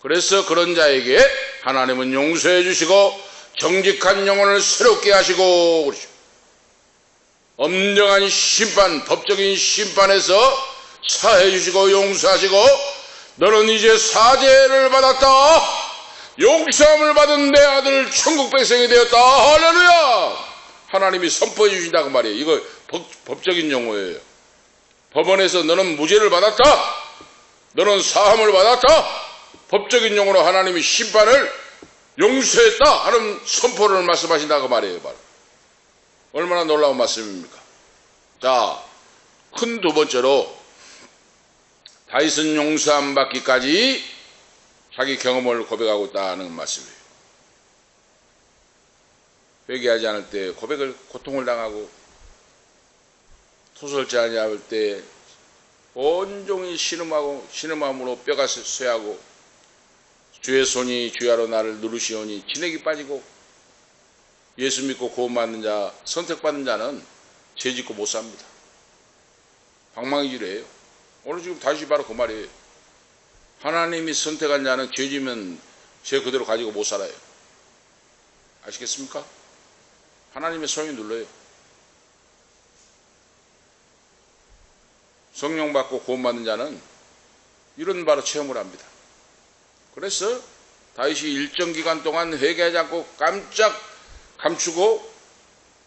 그래서 그런 자에게 하나님은 용서해 주시고 정직한 영혼을 새롭게 하시고 그러죠. 엄정한 심판, 법적인 심판에서 사해 주시고 용서하시고 너는 이제 사죄를 받았다. 용서함을 받은 내 아들 천국 백성이 되었다. 할렐루야. 하나님이 선포해 주신다고 말이에요. 이거 법적인 용어예요. 법원에서 너는 무죄를 받았다. 너는 사함을 받았다. 법적인 용어로 하나님이 심판을 용서했다 하는 선포를 말씀하신다고 말이에요. 바로. 얼마나 놀라운 말씀입니까? 자, 큰 두 번째로 다윗은 용서함 받기까지 자기 경험을 고백하고 있다는 말씀이에요. 회개하지 않을 때 고통을 당하고 토설지 아니할 때 온종일 신음함으로 뼈가 쇠하고 주의 손이 주야로 나를 누르시오니 진액이 빠지고 예수 믿고 구원받는 자, 선택받는 자는 죄 짓고 못 삽니다. 방망이질이에요. 오늘 지금 다시 바로 그 말이에요. 하나님이 선택한 자는 죄 지면 죄 그대로 가지고 못 살아요. 아시겠습니까? 하나님의 손이 눌러요. 성령 받고 구원받는 자는 이런 바로 체험을 합니다. 그래서 다윗이 일정 기간 동안 회개하지 않고 깜짝 감추고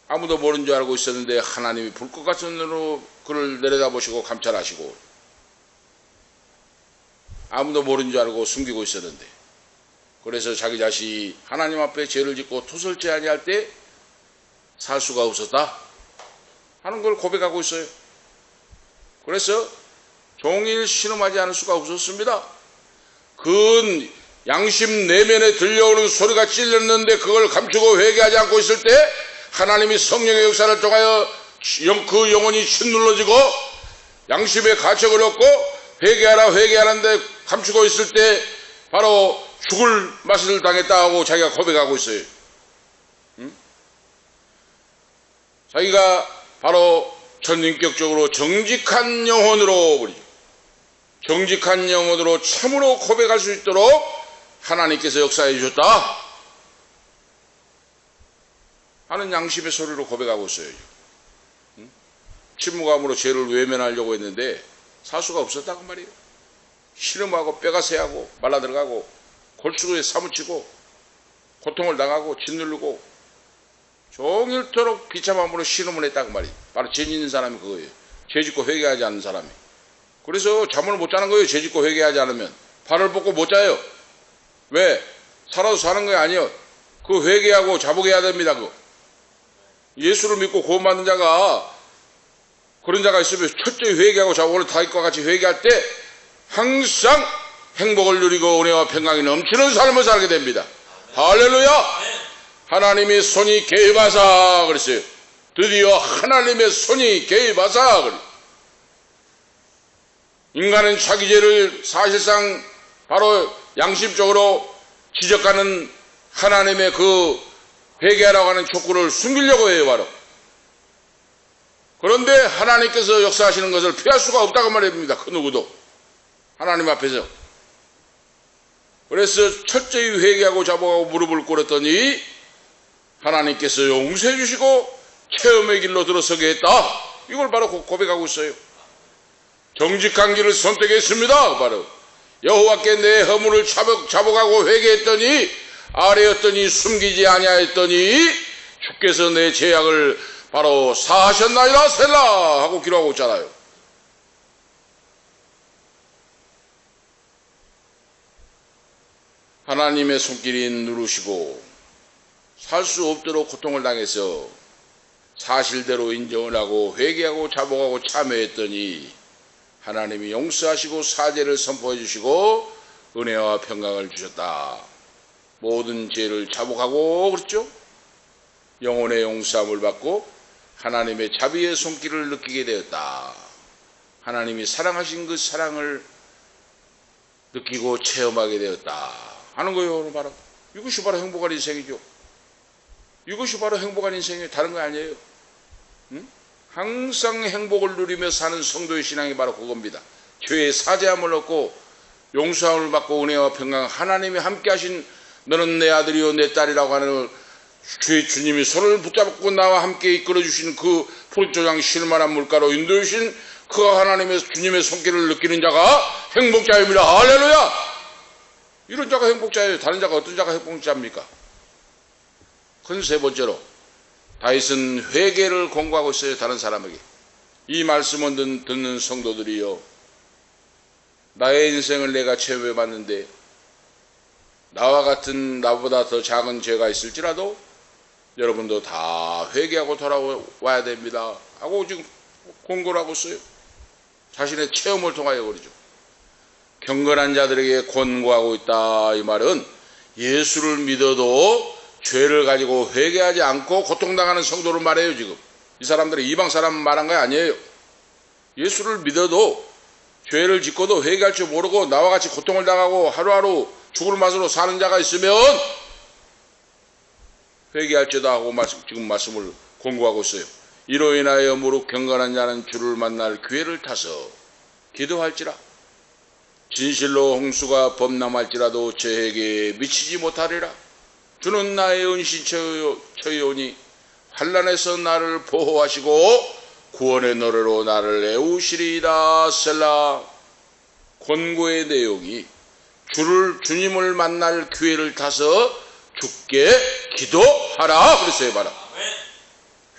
아무도 모르는 줄 알고 있었는데 하나님이 불꽃 같은 눈으로 그를 내려다보시고 감찰하시고 아무도 모르는 줄 알고 숨기고 있었는데 그래서 자기 자신이 하나님 앞에 죄를 짓고 토설지 아니할 때 살 수가 없었다 하는 걸 고백하고 있어요. 그래서 종일 신음하지 않을 수가 없었습니다. 그 양심 내면에 들려오는 소리가 찔렸는데 그걸 감추고 회개하지 않고 있을 때 하나님이 성령의 역사를 통하여 그 영혼이 짓눌러지고 양심의 가책을 얻고 회개하는데 감추고 있을 때 바로 죽을 맛을 당했다 하고 자기가 고백하고 있어요. 자기가 바로 전인격적으로 정직한 영혼으로 참으로 고백할 수 있도록 하나님께서 역사해 주셨다 하는 양심의 소리로 고백하고 있어요. 침묵함으로 죄를 외면하려고 했는데 살 수가 없었다고 말이에요. 신음하고 뼈가 새하고 말라들어가고 골수에 사무치고 고통을 당하고 짓누르고 종일토록 비참함으로 신음을 했다고 말이에요. 바로 죄 짓는 사람이 그거예요. 죄 짓고 회개하지 않는 사람이. 그래서 잠을 못 자는 거예요. 죄 짓고 회개하지 않으면. 발을 뻗고 못 자요. 왜? 살아도 사는 거 아니에요. 그 회개하고 자복해야 됩니다. 그거. 예수를 믿고 구원받는 자가 그런 자가 있으면 철저히 회개하고 자복을 다윗과 같이 회개할 때 항상 행복을 누리고 은혜와 평강이 넘치는 삶을 살게 됩니다. 할렐루야! 하나님의 손이 개입하사 그랬어요. 드디어 하나님의 손이 개입하사 그랬어요. 인간은 자기 죄를 사실상 바로 양심적으로 지적하는 하나님의 그 회개하라고 하는 촉구를 숨기려고 해요. 바로. 그런데 하나님께서 역사하시는 것을 피할 수가 없다고 말입니다. 그 누구도. 하나님 앞에서. 그래서 철저히 회개하고 자복하고 무릎을 꿇었더니 하나님께서 용서해 주시고 체험의 길로 들어서게 했다. 이걸 바로 고백하고 있어요. 정직한 길을 선택했습니다. 바로 여호와께 내 허물을 자복하고 회개했더니 아뢰었더니 숨기지 아니하였더니 주께서 내 죄악을 바로 사하셨나이다 셀라 하고 기록하고 있잖아요. 하나님의 손길이 누르시고 살 수 없도록 고통을 당해서 사실대로 인정을 하고 회개하고 자복하고 참회했더니 하나님이 용서하시고 사죄를 선포해 주시고 은혜와 평강을 주셨다. 모든 죄를 자복하고 그랬죠. 영혼의 용서함을 받고 하나님의 자비의 손길을 느끼게 되었다. 하나님이 사랑하신 그 사랑을 느끼고 체험하게 되었다 하는 거예요. 바로 이것이 바로 행복한 인생이죠. 이것이 바로 행복한 인생이에요. 다른 거 아니에요. 응? 항상 행복을 누리며 사는 성도의 신앙이 바로 그겁니다. 죄의 사죄함을 얻고 용서함을 받고 은혜와 평강, 하나님이 함께 하신 너는 내 아들이요 내 딸이라고 하는 주님이 손을 붙잡고 나와 함께 이끌어주신 그 푸른조장 쉴만한 물가로 인도해 주신 그 하나님의 주님의 손길을 느끼는 자가 행복자입니다. 할렐루야! 이런 자가 행복자예요. 다른 자가 어떤 자가 행복자입니까? 큰 세 번째로 다윗은 회개를 권고하고 있어요. 다른 사람에게. 이 말씀을 듣는 성도들이요, 나의 인생을 내가 체험해 봤는데 나와 같은 나보다 더 작은 죄가 있을지라도 여러분도 다 회개하고 돌아와야 됩니다 하고 지금 권고를 하고 있어요. 자신의 체험을 통하여 그러죠. 경건한 자들에게 권고하고 있다. 이 말은 예수를 믿어도 죄를 가지고 회개하지 않고 고통당하는 성도를 말해요. 지금 이 사람들이 이방 사람 말한 거 아니에요. 예수를 믿어도 죄를 짓고도 회개할 줄 모르고 나와 같이 고통을 당하고 하루하루 죽을 맛으로 사는 자가 있으면 회개할지다 하고 지금 말씀을 권고하고 있어요. 이로 인하여 무릇 경건한 자는 주를 만날 기회를 타서 기도할지라. 진실로 홍수가 범람할지라도 저에게 미치지 못하리라. 주는 나의 은신처이오니 환난에서 나를 보호하시고 구원의 노래로 나를 애우시리이다. 셀라. 권고의 내용이 주님을 만날 기회를 타서 주께 기도하라 그랬어요. 바로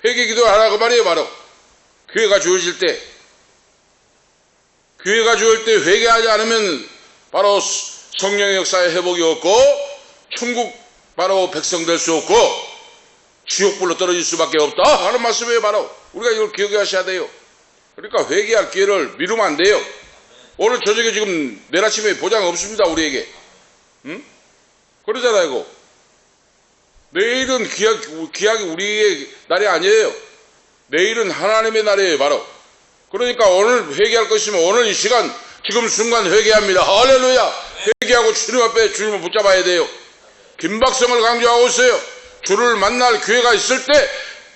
회개 기도하라 그 말이에요. 바로 기회가 주어질 때, 기회가 주어질 때 회개하지 않으면 바로 성령의 역사의 회복이 없고 천국 바로 백성 될 수 없고 지옥불로 떨어질 수밖에 없다 하는 말씀이에요. 바로 우리가 이걸 기억하셔야 돼요. 그러니까 회개할 기회를 미루면 안 돼요. 오늘 저녁에 지금 내일 아침에 보장 없습니다. 우리에게. 응? 그러잖아요. 이거. 내일은 기약이 우리의 날이 아니에요. 내일은 하나님의 날이에요. 바로. 그러니까 오늘 회개할 것 있으면 오늘 이 시간 지금 순간 회개합니다. 할렐루야. 회개하고 주님 앞에 주님을 붙잡아야 돼요. 긴박성을 강조하고 있어요. 주를 만날 기회가 있을 때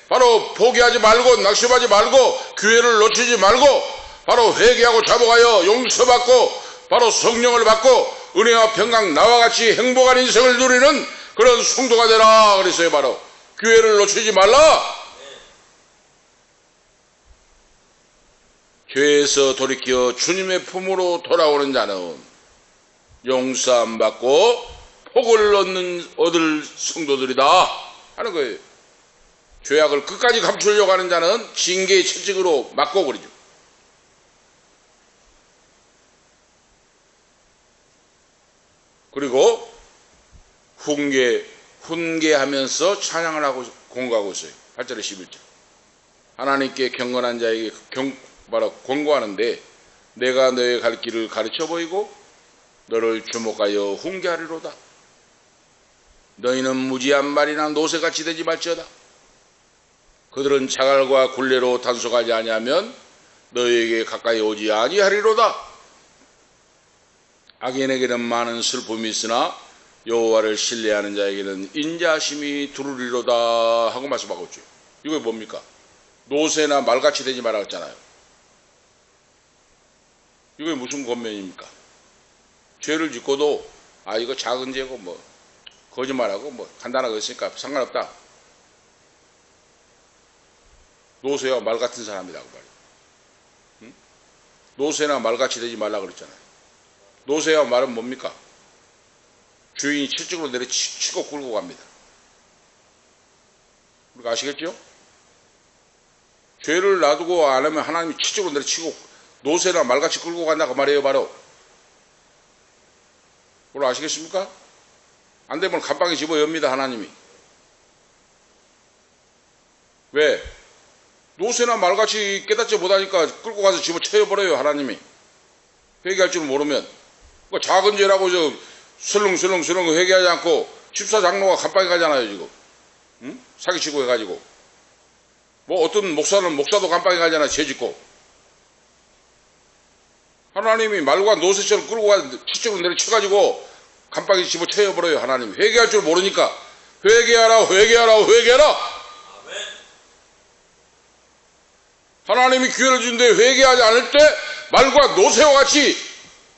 바로 포기하지 말고 낙심하지 말고 기회를 놓치지 말고 바로 회개하고 자복하여 용서받고 바로 성령을 받고 은혜와 평강 나와 같이 행복한 인생을 누리는 그런 성도가 되라 그랬어요. 바로 기회를 놓치지 말라. 죄에서 돌이켜 주님의 품으로 돌아오는 자는 용서함 받고 복을 얻을 성도들이다 하는 거예요. 죄악을 끝까지 감추려고 하는 자는 징계의 채찍으로 맞고 그러죠. 그리고 훈계하면서 찬양을 하고 공고하고 있어요. 8절에 11절. 하나님께 경건한 자에게 권고하는데 내가 너의 갈 길을 가르쳐 보이고 너를 주목하여 훈계하리로다. 너희는 무지한 말이나 노새같이 되지 말지어다. 그들은 자갈과 굴레로 단속하지 아니하면 너희에게 가까이 오지 아니하리로다. 악인에게는 많은 슬픔이 있으나 여호와를 신뢰하는 자에게는 인자심이 두루리로다 하고 말씀하고 있죠. 이거 뭡니까? 노새나 말같이 되지 말라 했잖아요. 이게 무슨 권면입니까? 죄를 짓고도 이거 작은 죄고 뭐 거짓말하고 뭐 간단하게 했으니까 상관없다. 노새와 말 같은 사람이라고 말이에요. 응? 노새나 말같이 되지 말라 그랬잖아요. 노새와 말은 뭡니까? 주인이 채찍으로 내려 치고 끌고 갑니다. 우리가 아시겠죠? 죄를 놔두고 안 하면 하나님이 채찍으로 내려 치고 노새나 말같이 끌고 간다고 말이에요. 바로 그걸 아시겠습니까? 안 되면 감방에 집어 엽니다. 하나님이. 왜? 노새나 말같이 깨닫지 못하니까 끌고 가서 집어 채워버려요. 하나님이. 회개할 줄 모르면. 그러니까 작은 죄라고 슬렁슬렁 회개하지 않고 집사장로가 감방에 가잖아요. 지금. 응? 사기치고 해가지고. 뭐 어떤 목사도 감방에 가잖아요. 죄 짓고. 하나님이 말과 노새처럼 끌고 가서 채찍으로 내려쳐가지고 감방에 집어 채워버려요. 하나님이. 회개할 줄 모르니까. 회개하라. 하나님이 기회를 주는데 회개하지 않을 때 말과 노새와 같이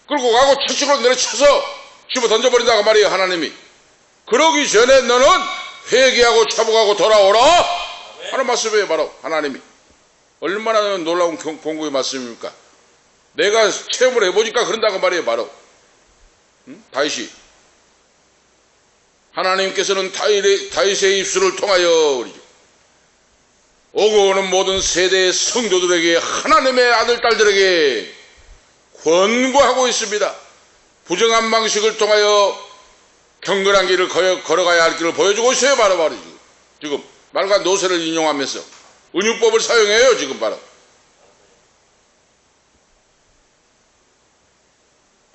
끌고 가고 채찍으로 내려쳐서 집어 던져버린다고 말이에요. 하나님이. 그러기 전에 너는 회개하고 차복하고 돌아오라 하는 말씀이에요. 바로 하나님이. 얼마나 놀라운 공고의 말씀입니까? 내가 체험을 해보니까 그런다고 말이에요. 바로 다윗이. 하나님께서는 다윗의 입술을 통하여 그러죠. 오고 오는 모든 세대의 성도들에게 하나님의 아들 딸들에게 권고하고 있습니다. 부정한 방식을 통하여 경건한 길을 걸어가야 할 길을 보여주고 있어요. 바로 지금 말과 노새를 인용하면서 은유법을 사용해요. 지금 바로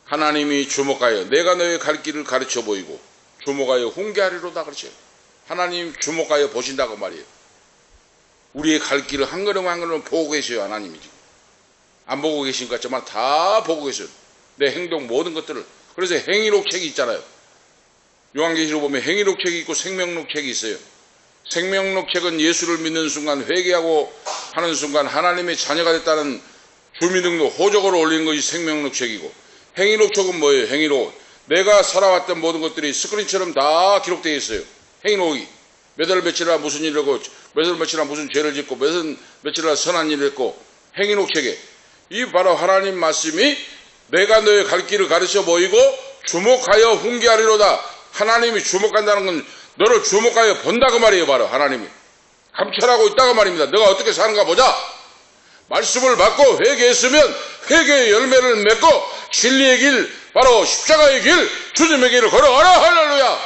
하나님이 주목하여 내가 너의 갈 길을 가르쳐 보이고 주목하여 훈계하리로다 그렇죠. 하나님 주목하여 보신다고 말이에요. 우리의 갈 길을 한 걸음 한 걸음 보고 계셔요. 하나님이 지금. 안 보고 계신 것 같지만 다 보고 계셔요. 내 행동 모든 것들을. 그래서 행위록 책이 있잖아요. 요한계시록 보면 행위록 책이 있고 생명록 책이 있어요. 생명록 책은 예수를 믿는 순간 회개하고 하는 순간 하나님의 자녀가 됐다는 주민등록 호적으로 올리는 것이 생명록 책이고, 행위록 책은 뭐예요? 행위록. 내가 살아왔던 모든 것들이 스크린처럼 다 기록되어 있어요. 행위록이. 몇 월 며칠날 무슨 일을 하고 몇 월 며칠날 무슨 죄를 짓고 몇 월 며칠날 선한 일을 했고 행위록 책에 이 바로 하나님 말씀이 내가 너의 갈 길을 가르쳐 보이고 주목하여 훈계하리로다. 하나님이 주목한다는 건 너를 주목하여 본다 그 말이에요. 바로 하나님이 감찰하고 있다고 말입니다. 너가 어떻게 사는가 보자. 말씀을 받고 회개했으면 회개의 열매를 맺고 진리의 길, 바로 십자가의 길, 주님의 길을 걸어가라. 할렐루야.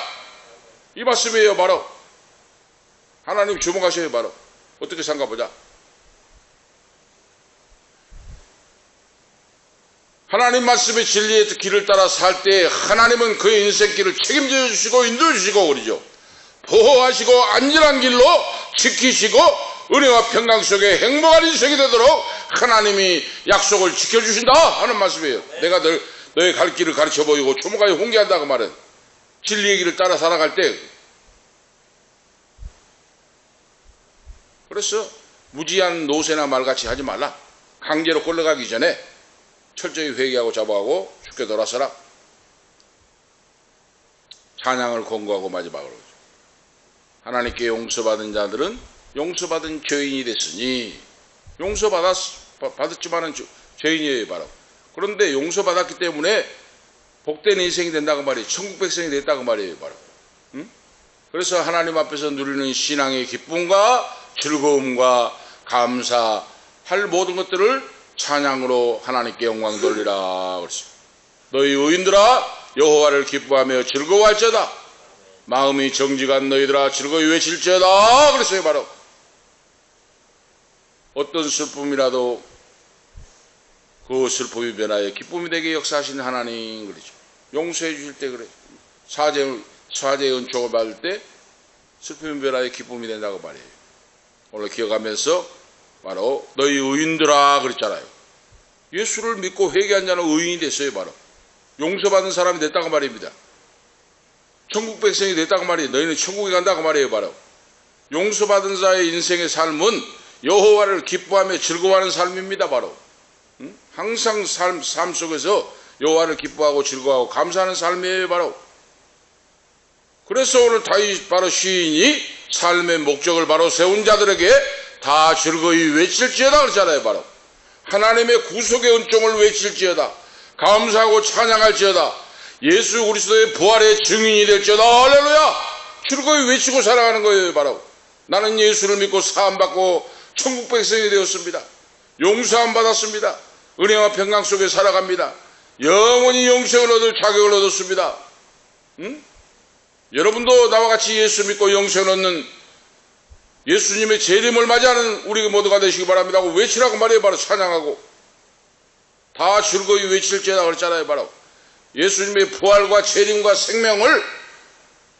이 말씀이에요. 바로 하나님 주목하셔요. 바로 어떻게 산가 보자. 하나님 말씀의 진리의 길을 따라 살 때 하나님은 그의 인생길을 책임져 주시고 인도해 주시고 그러죠. 보호하시고 안전한 길로 지키시고 은혜와 평강 속에 행복한 인생이 되도록 하나님이 약속을 지켜주신다 하는 말씀이에요. 내가 너의 갈 길을 가르쳐 보이고 주목하여 훈계한다 그 말은 진리의 길을 따라 살아갈 때. 그래서 무지한 노새나 말같이 하지 말라. 강제로 끌려가기 전에 철저히 회개하고 자복하고 죽게 돌아서라. 찬양을 권고하고 마지막으로 하나님께 용서받은 자들은 용서받은 죄인이 됐으니 용서받았어. 받았지만은 죄인이에요, 바로. 그런데 용서받았기 때문에 복된 인생이 된다고 말이에요. 천국 백성이 됐다고 말이에요, 바로. 응? 그래서 하나님 앞에서 누리는 신앙의 기쁨과 즐거움과 감사할 모든 것들을 찬양으로 하나님께 영광 돌리라 그랬어요. 너희 의인들아 여호와를 기뻐하며 즐거워할지어다. 마음이 정직한 너희들아 즐거이 외칠지어다 그랬어요, 바로. 어떤 슬픔이라도 그 슬픔이 변하여 기쁨이 되게 역사하시는 하나님 그러죠. 용서해 주실 때 그래요. 사죄의 은총을 받을 때 슬픔이 변하여 기쁨이 된다고 말이에요. 오늘 기억하면서 바로 너희 의인들아 그랬잖아요. 예수를 믿고 회개한 자는 의인이 됐어요, 바로. 용서받은 사람이 됐다고 말입니다. 천국 백성이 됐다고 말이에요. 너희는 천국에 간다고 말이에요, 바로. 용서받은 자의 인생의 삶은 여호와를 기뻐하며 즐거워하는 삶입니다, 바로. 항상 삶 속에서 여호와를 기뻐하고 즐거워하고 감사하는 삶이에요, 바로. 그래서 오늘 다윗 바로 시인이 삶의 목적을 바로 세운 자들에게 다 즐거이 외칠지어다 그랬잖아요, 바로. 하나님의 구속의 은총을 외칠지어다. 감사하고 찬양할지어다. 예수 그리스도의 부활의 증인이 될지어다. 할렐루야. 즐거이 외치고 살아가는 거예요, 바로. 나는 예수를 믿고 사함받고 천국 백성이 되었습니다. 용서함 받았습니다. 은혜와 평강 속에 살아갑니다. 영원히 영생을 얻을 자격을 얻었습니다. 여러분도 나와 같이 예수 믿고 영생을 얻는 예수님의 재림을 맞이하는 우리 모두가 되시기 바랍니다 하고 외치라고 말해요, 바로. 찬양하고 다 즐거이 외칠지어다 그랬잖아요, 바로. 예수님의 부활과 재림과 생명을,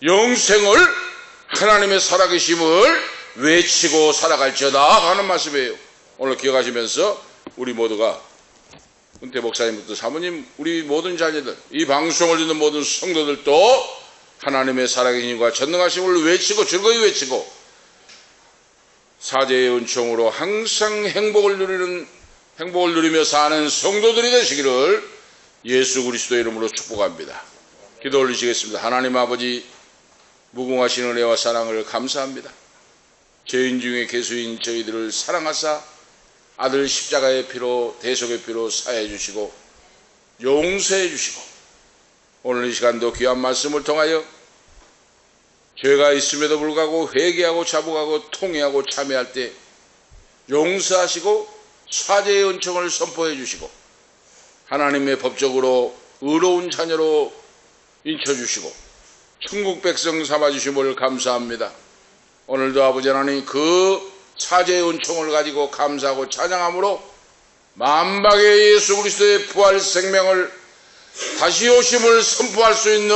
영생을, 하나님의 살아계심을 외치고 살아갈지어다 하는 말씀이에요. 오늘 기억하시면서 우리 모두가 은퇴 목사님부터 사모님, 우리 모든 자녀들, 이 방송을 듣는 모든 성도들도 하나님의 살아계심과 전능하심을 외치고 즐거이 외치고 사죄의 은총으로 항상 행복을 누리며 사는 성도들이 되시기를 예수 그리스도의 이름으로 축복합니다. 기도 올리시겠습니다. 하나님 아버지, 무궁하신 은혜와 사랑을 감사합니다. 죄인 중에 괴수인 저희들을 사랑하사 아들 십자가의 피로, 대속의 피로 사해 주시고 용서해 주시고 오늘 이 시간도 귀한 말씀을 통하여 죄가 있음에도 불구하고 회개하고 자복하고 통회하고 참회할 때 용서하시고 사죄의 은총을 선포해 주시고 하나님의 법적으로 의로운 자녀로 인쳐주시고 천국 백성 삼아주심을 감사합니다. 오늘도 아버지 하나님 그 사죄의 은총을 가지고 감사하고 찬양함으로 만방의 예수 그리스도의 부활 생명을 다시 오심을 선포할 수 있는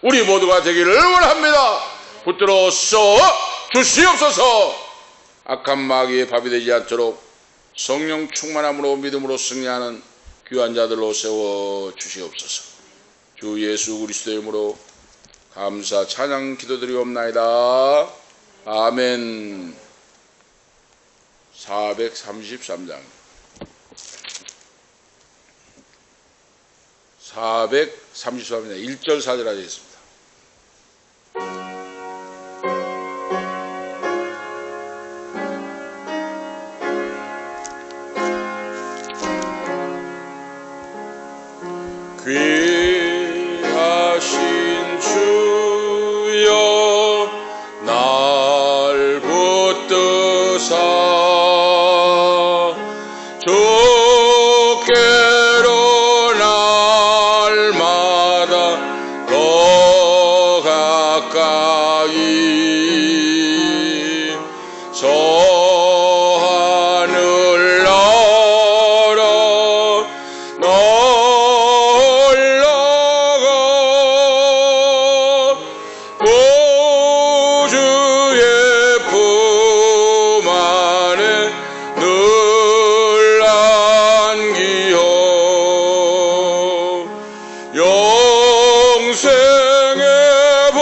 우리 모두가 되기를 원합니다. 붙들어 써 주시옵소서. 악한 마귀의 밥이 되지 않도록 성령 충만함으로 믿음으로 승리하는 귀한 자들로 세워 주시옵소서. 주 예수 그리스도의 이름으로 감사 찬양 기도드리옵나이다. 아멘. 433장 433장 1절 4절 하겠습니다. 귀하신 주여 날 붙드사 주께로 날마다 더 가까이 서하늘 나라 구주의 품 안에 늘 안기어 영생의 복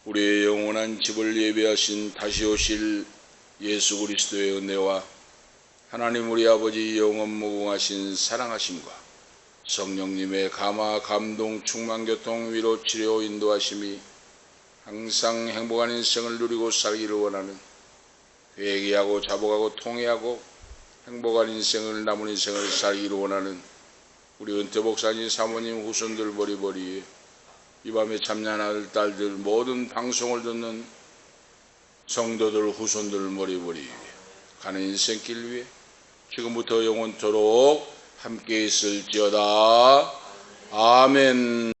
우리의 영원한 집을 예비하신 다시 오실 예수 그리스도의 은혜와 하나님 우리 아버지 영원무궁하신 사랑하심과 성령님의 감화, 감동, 충만, 교통, 위로, 치료, 인도하심이 항상 행복한 인생을 누리고 살기를 원하는 회개하고 자복하고 통회하고 행복한 인생을 남은 인생을 살기를 원하는 우리 은퇴 목사님, 사모님, 후손들 보리보리 이 밤에 참여한 아들, 딸들 모든 방송을 듣는 성도들, 후손들 보리보리 가는 인생길 위에 지금부터 영원토록 함께 있을지어다. 아멘.